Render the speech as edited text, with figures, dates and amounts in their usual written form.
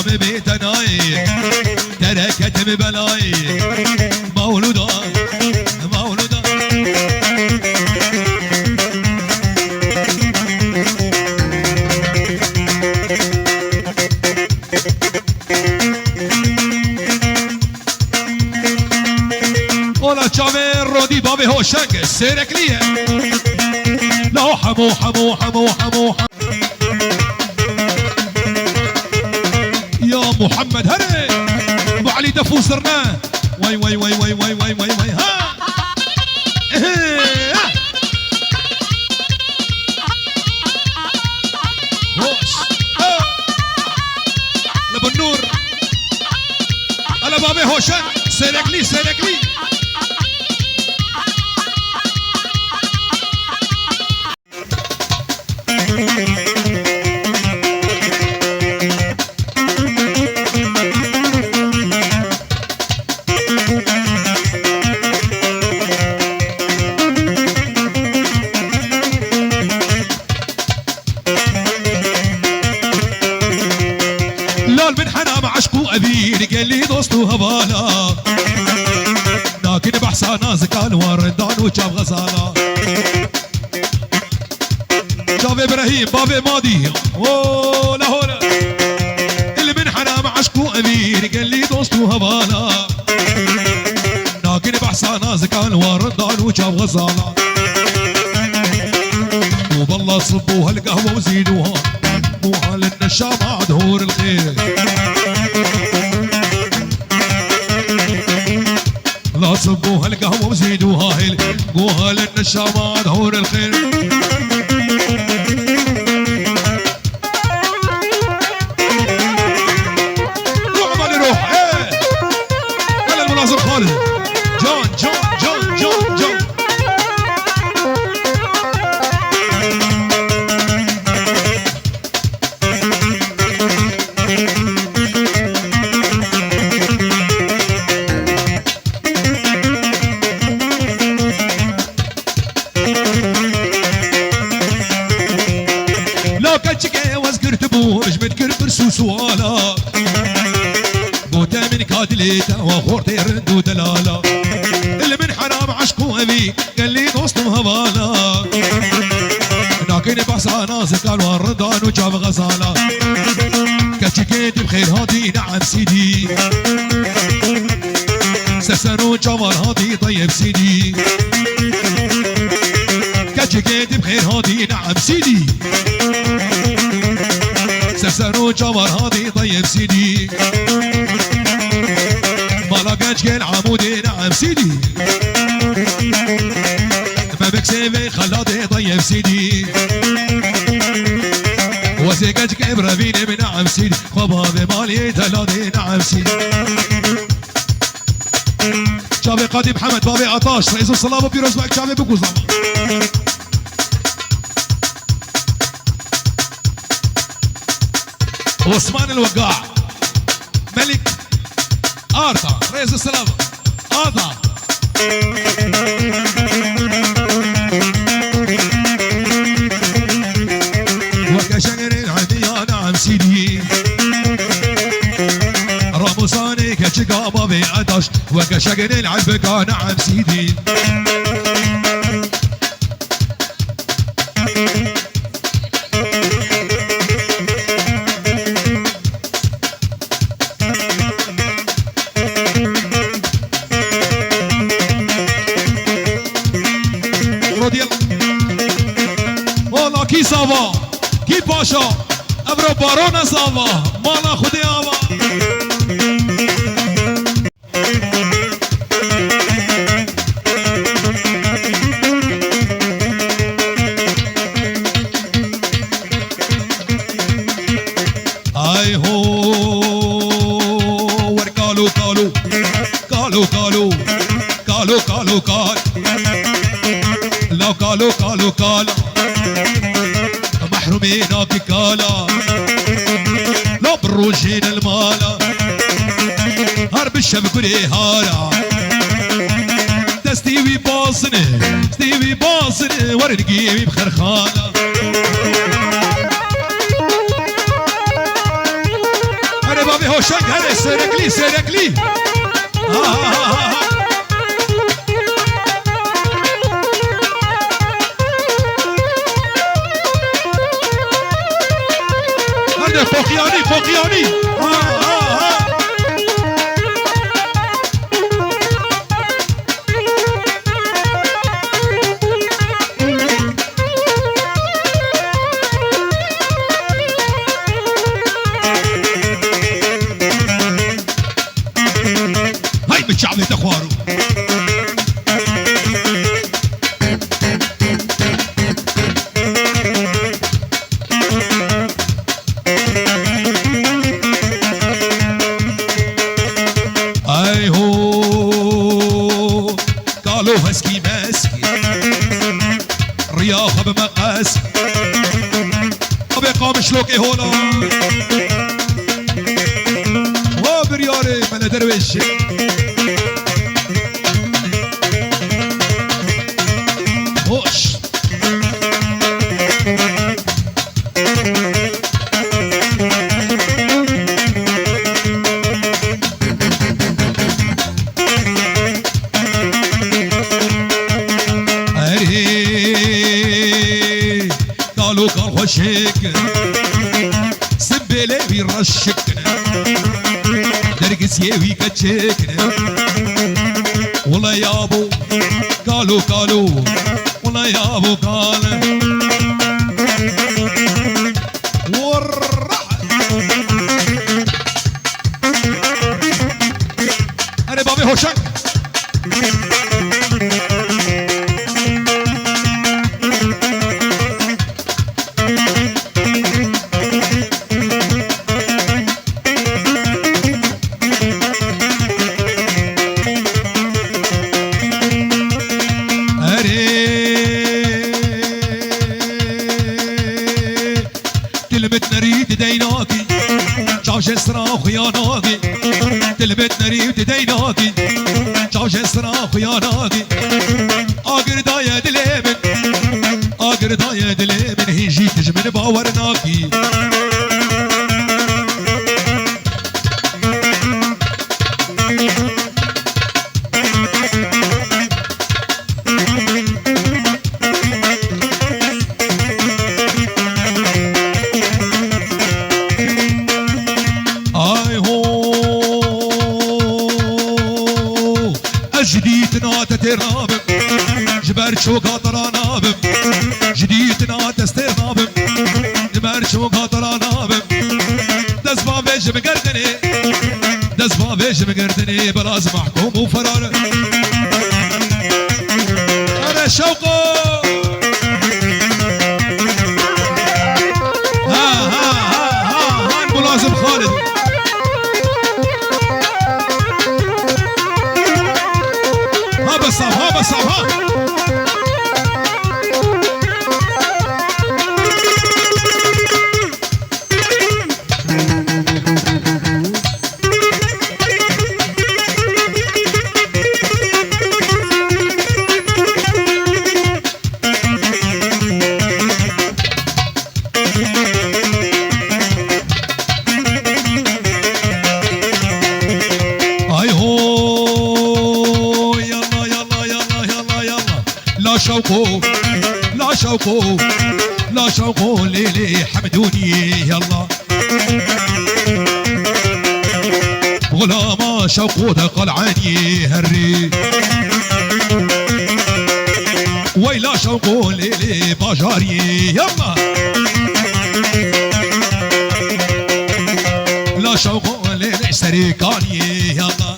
شام بيتناي تركت ببلاي مولودا مولودا ولا شامي رودي بابي هو شنق سيرك ليه لا حمو حمو حمو حمو يا محمد هري ابو علي دفو صرنا واي واي واي واي واي واي واي واي ها هوش لابو النور انا بابي هوشن سيرك لي سيرك لي قال لي دوستو هبالا لكن بحسا نازكان وردان وشاف غزالا شاف ابراهيم بابي ماضي ولا هولا اللي من حرام عشقو امير قال لي دوستو هبالا لكن بحسا نازكان وردان وشاف غزالا وبالله صبوا هالقهوه وزيدوها مو حال النشا مع دهور الخير لا صبوا هالقهوة وزيدوها قوها للنشا مع دهور الخير روح بالي روح ايه يلا المناظر خالد جون جون جون جون جون سوالا قوتا من كادليتا وخورتي رندو دلالا اللي من حرام عشقو ابي قال لي دوستم هبالا لكن بحسا ناس قالوا الرضان وجاب غزالا كتشكيت بخير هادي نعم سيدي سسنو جمال هادي طيب سيدي كتشكيت بخير هادي نعم سيدي سسنو جمر هادي طيب سيدي مالقاش قال عمودي نعم سيدي ما بكسيفي خلادي طيب سيدي وسيقاش كبر فيني من نعم سيدي خبابي مالي تلادي نعم سيدي شافي قادي محمد بابي عطاش رئيس الصلابة بيروز معك شافي بكوزام عثمان الوقاع ملك آرتا رئيس السلام آرتا وكشجر عندي نعم سيدي راموساني كشقابة بعطش وكشجر العبقى نعم سيدي کی ساوا کی پاشا ابرو بارون ساوا مالا خودی آوا ای هو ور کالو کالو کالو کالو کالو کالو کال لا کالو کالو کالو محرومينك كالا لو بالروجين المالا هرب الشبك وليهالا ستيوي باصني ستيوي باصني ورنقيمي بخرخالا انا هوشنگ هره سرکلی سرکلی هرده فوقیانی فوقیانی هاي بتشعبي تخوارو اي هو قالوا هسكي ماسكي رياضة بمقاس ابي قام شلوكي هولا وبرياري من درويش هوش قالوا قال خوشك سبيلي ويرشك درقس يوي كتشك والله يا ابو قالوا والله يا ابو قال والرح انا بابي هوشك تلبت نريد ديناكي جاش صراخ يا ناقي تلبت نريد ديناكي جاش صراخ يا ناقي اقر دايا دليمن اقر دايا دليمن هيجي تجمن باورناكي جديد نات ترابم جبر شوكا ترانابم جديد نات استرابم جبر شوكا ترانابم دزبا بيج مقردني دزبا بيج مقردني بلاز محكوم وفرار انا شوقو ها ملازم خالد ها بس ها لا شوقو لا شوقو لا شوقو ليلي حمدوني يلا غلاما شوقو دقل عني هري ويلا شوقو ليلي باجاري يلا لا شوقو ليلي سريكاني يلا